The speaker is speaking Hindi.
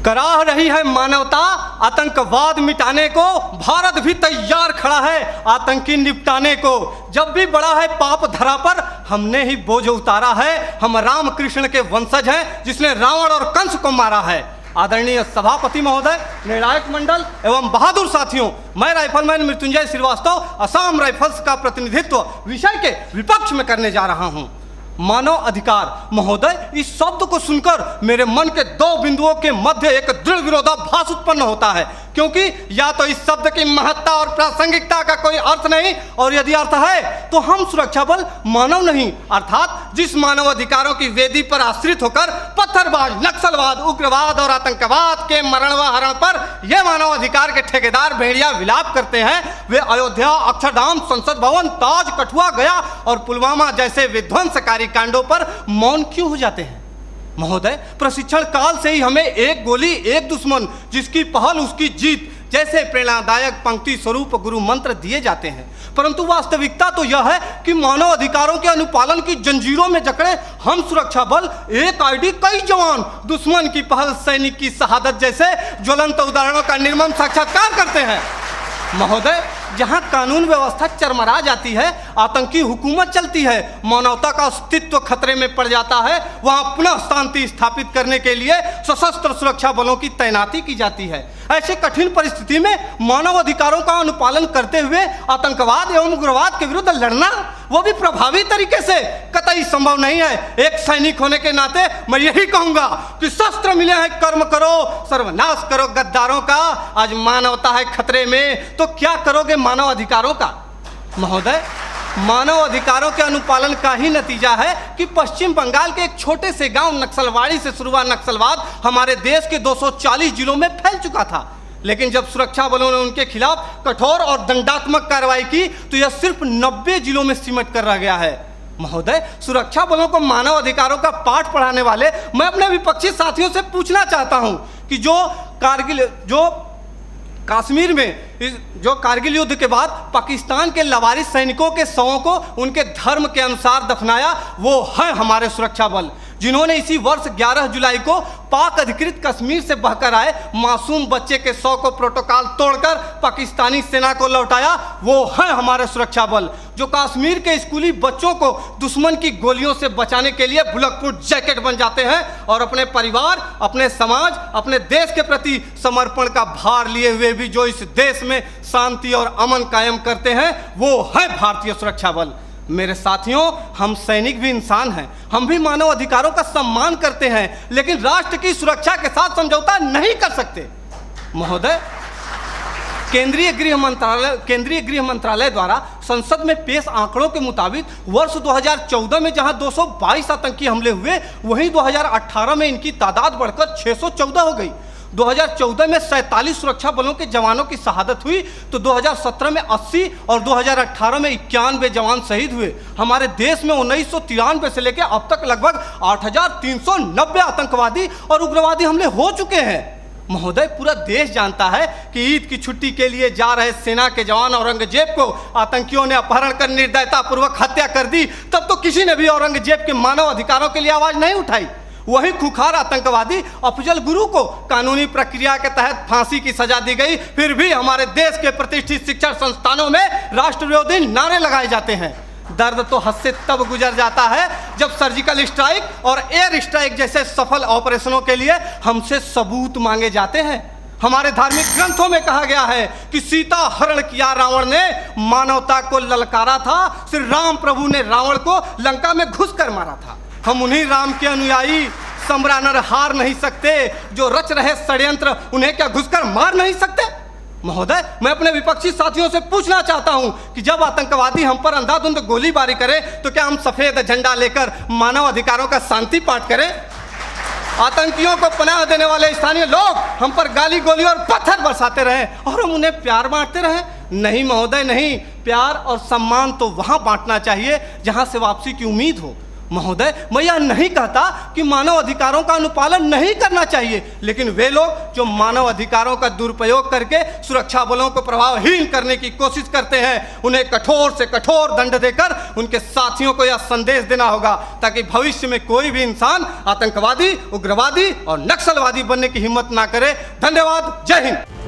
कराह रही है मानवता आतंकवाद मिटाने को, भारत भी तैयार खड़ा है आतंकी निपटाने को। जब भी बड़ा है पाप धरा पर, हमने ही बोझ उतारा है। हम राम कृष्ण के वंशज हैं जिसने रावण और कंस को मारा है। आदरणीय सभापति महोदय, निर्णायक मंडल एवं बहादुर साथियों, मैं राइफलमैन मृत्युंजय श्रीवास्तव असम राइफल्स का प्रतिनिधित्व विषय के विपक्ष में करने जा रहा हूं। मानव अधिकार महोदय, इस शब्द को सुनकर मेरे मन के दो बिंदुओं के मध्य एक दृढ़ विरोधाभास उत्पन्न होता है, क्योंकि या तो इस शब्द की महत्ता और प्रासंगिकता का कोई अर्थ नहीं, और यदि अर्थ है तो हम सुरक्षा बल मानव नहीं, अर्थात जिस मानव अधिकारों की वेदी पर आश्रित होकर पत्थरबाज, नक्सलवाद, उग्रवाद और आतंकवाद के मरण व हरण पर यह मानव अधिकार के ठेकेदार भेड़िया विलाप करते हैं, वे अयोध्या, अक्षरधाम, संसद भवन, ताज, कठुआ, गया और पुलवामा जैसे विध्वंसकारी कांडों पर मौन क्यों हो जाते हैं? महोदय, प्रशिक्षण काल से ही हमें एक गोली एक दुश्मन, जिसकी पहल उसकी जीत जैसे प्रेरणादायक पंक्ति स्वरूप गुरु मंत्र दिए जाते हैं, परंतु वास्तविकता तो यह है कि मानव अधिकारों के अनुपालन की जंजीरों में जकड़े हम सुरक्षा बल एक आईडी कई जवान, दुश्मन की पहल सैनिक की शहादत जैसे ज्वलंत उदाहरणों का निर्मम साक्षात्कार करते हैं। महोदय, जहां कानून व्यवस्था चरमरा जाती है, आतंकी हुकूमत चलती है, मानवता का अस्तित्व खतरे में पड़ जाता है, वहां पुनः शांति स्थापित करने के लिए सशस्त्र सुरक्षा बलों की तैनाती की जाती है। ऐसे कठिन परिस्थिति में मानव अधिकारों का अनुपालन करते हुए आतंकवाद एवं उग्रवाद के विरुद्ध लड़ना, वो भी प्रभावी तरीके से, कतई संभव नहीं है। एक सैनिक होने के नाते मैं यही कहूंगा कि शस्त्र मिले हैं, कर्म करो, सर्वनाश करो गद्दारों का। आज मानवता है खतरे में, तो क्या करोगे मानव अधिकारों का? महोदय, मानव अधिकारों के अनुपालन का ही नतीजा है कि पश्चिम बंगाल के एक छोटे से गांव नक्सलवाड़ी से शुरू हुआ नक्सलवाद हमारे देश के 240 जिलों में फैल चुका था, लेकिन जब सुरक्षा बलों ने उनके खिलाफ कठोर और दंडात्मक कार्रवाई की तो यह सिर्फ 90 जिलों में सिमट कर रह गया है। महोदय, सुरक्षा बलों को मानव अधिकारों का पाठ पढ़ाने वाले मैं अपने विपक्षी साथियों से पूछना चाहता हूं कि कश्मीर में जो कारगिल युद्ध के बाद पाकिस्तान के लवारिस सैनिकों के शवों को उनके धर्म के अनुसार दफनाया, वो है हमारे सुरक्षा बल, जिन्होंने इसी वर्ष 11 जुलाई को पाक अधिकृत कश्मीर से बहकर आए मासूम बच्चे के शव को प्रोटोकॉल तोड़कर पाकिस्तानी सेना को लौटाया, वो है हमारे सुरक्षा बल, जो कश्मीर के स्कूली बच्चों को दुश्मन की गोलियों से बचाने के लिए बुलेट प्रूफ जैकेट बन जाते हैं और अपने परिवार, अपने समाज, अपने देश के प्रति समर्पण का भार लिए हुए भी जो इस देश में शांति और अमन कायम करते हैं, वो है भारतीय सुरक्षा बल। मेरे साथियों, हम सैनिक भी इंसान हैं, हम भी मानव अधिकारों का सम्मान करते हैं, लेकिन राष्ट्र की सुरक्षा के साथ समझौता नहीं कर सकते। महोदय, केंद्रीय गृह मंत्रालय द्वारा संसद में पेश आंकड़ों के मुताबिक वर्ष 2014 में जहां 222 आतंकी हमले हुए, वहीं 2018 में इनकी तादाद बढ़कर 614 हो गई। 2014 में 47 सुरक्षा बलों के जवानों की शहादत हुई तो 2017 में 80 और 2018 में 91 जवान शहीद हुए। हमारे देश में 1993 से लेकर अब तक लगभग 8390 आतंकवादी और उग्रवादी हमले हो चुके हैं। महोदय, पूरा देश जानता है कि ईद की छुट्टी के लिए जा रहे सेना के जवान औरंगजेब को आतंकियों ने अपहरण कर निर्दयतापूर्वक हत्या कर दी, तब तो किसी ने भी औरंगजेब के मानव अधिकारों के लिए आवाज नहीं उठाई। वही खुखार आतंकवादी अफजल गुरु को कानूनी प्रक्रिया के तहत फांसी की सजा दी गई, फिर भी हमारे देश के प्रतिष्ठित शिक्षण संस्थानों में राष्ट्र विरोधी नारे लगाए जाते हैं। दर्द तो हद से तब गुजर जाता है जब सर्जिकल स्ट्राइक और एयर स्ट्राइक जैसे सफल ऑपरेशनों के लिए हमसे सबूत मांगे जाते हैं। हमारे धार्मिक ग्रंथों में कहा गया है कि सीता हरण किया रावण ने, मानवता को ललकारा था, श्री राम प्रभु ने रावण को लंका में घुसकर मारा था। हम उन्हीं राम के अनुयायी, सम्रानर हार नहीं सकते, जो रच रहे षड्यंत्र उन्हें क्या घुसकर मार नहीं सकते? महोदय, मैं अपने विपक्षी साथियों से पूछना चाहता हूं कि जब आतंकवादी हम पर अंधाधुंध गोलीबारी करें तो क्या हम सफेद झंडा लेकर मानव अधिकारों का शांति पाठ करें? आतंकियों को पनाह देने वाले स्थानीय लोग हम पर गाली गोली और पत्थर बरसाते रहे और हम उन्हें प्यार बांटते रहे? नहीं महोदय, नहीं। प्यार और सम्मान तो वहां बांटना चाहिए जहां से वापसी की उम्मीद हो। महोदय, मैं यह नहीं कहता कि मानव अधिकारों का अनुपालन नहीं करना चाहिए, लेकिन वे लोग जो मानव अधिकारों का दुरुपयोग करके सुरक्षा बलों को प्रभावहीन करने की कोशिश करते हैं, उन्हें कठोर से कठोर दंड देकर उनके साथियों को यह संदेश देना होगा ताकि भविष्य में कोई भी इंसान आतंकवादी, उग्रवादी और नक्सलवादी बनने की हिम्मत ना करे। धन्यवाद। जय हिंद।